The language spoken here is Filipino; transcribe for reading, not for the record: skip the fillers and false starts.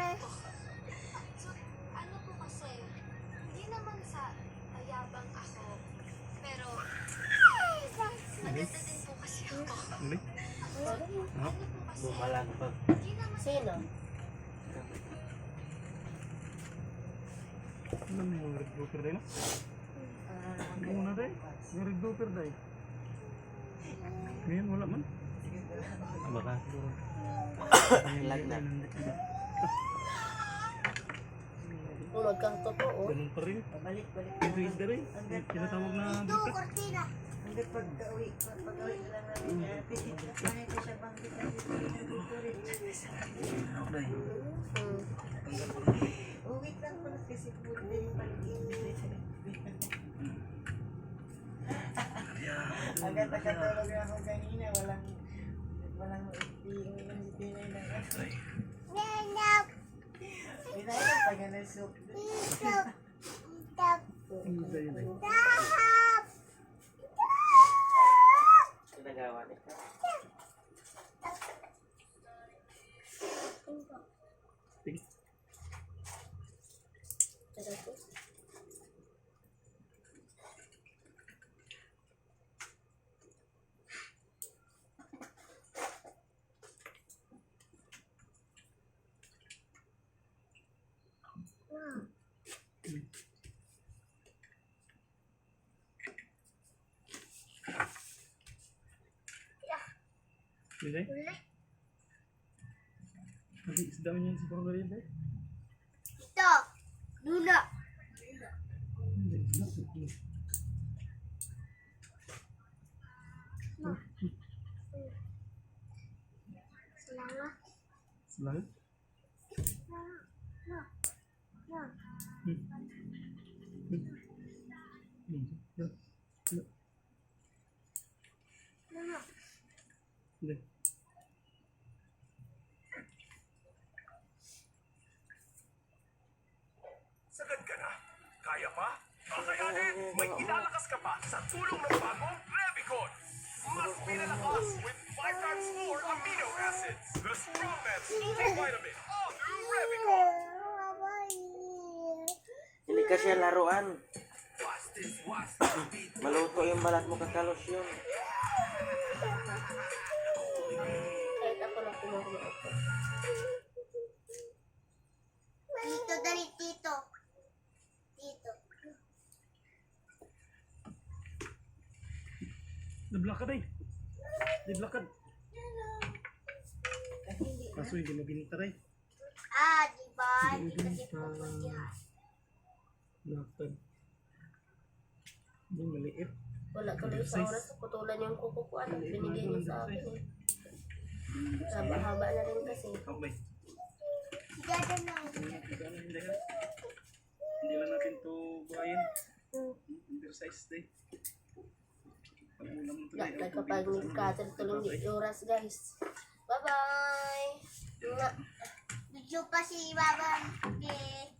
So, ano po kasi, hindi naman sa ayabang ako, pero maganda din po kasi ako. Uli? Ano po kasi, Bumalagpag. hindi naman Sino? Ano na yung red grouper dahil na? Ano na dahil? Yung red grouper dahil. Ngayon wala man. Baka. Lag na. Huwag kang totoo. Ganun pa rin. Balik. Ito is the ray. Tinatawag na bukas. Hanggang pag-uwi na lang namin niya. Kahit na siya banggit ang dito rin. Dahil. Uwi lang pala kasi puro na yung balik. Agad nakatulog ako kanina. Walang pinay na ako. Pinay pa nga na soup. Ano dahil dahil? Nagawa nito. Sige. Hindi? Nanti isda niya si Puro dahil dahil. ito, luna. Hindi, isda. Salamat. Selalu? Sagad ka na. Kaya pa? Kakayanin! May ilalakas ka pa sa tulong ng bagong Revicon! Mas pinalakas with 5 times more amino acids! The Strongman's multivitamin! All new Revicon! Hindi ka siya laruan. Fastest was the beat! Maluto yung balat mo kakalosyon. Kahit ako lang kumuha ako. Tito, dali, tito. Tito. Nablakad eh. Nablakad. Kaso hindi mo binita rin. Diba? Hindi kasi pupuntihan. Nablakad. Hindi maliit. Wala tuloy sa oras. Putulan yung kuko ko. Ano, binigay niya sa akin eh. Haba-haba na rin kasi. Okay. Sigado na. Hindi lang natin to buhayin. Exercise day. Pag-ulam mo to day. Kapag nag-cutter tuloy di oras guys. Bye-bye! Video pa si Baba. Okay.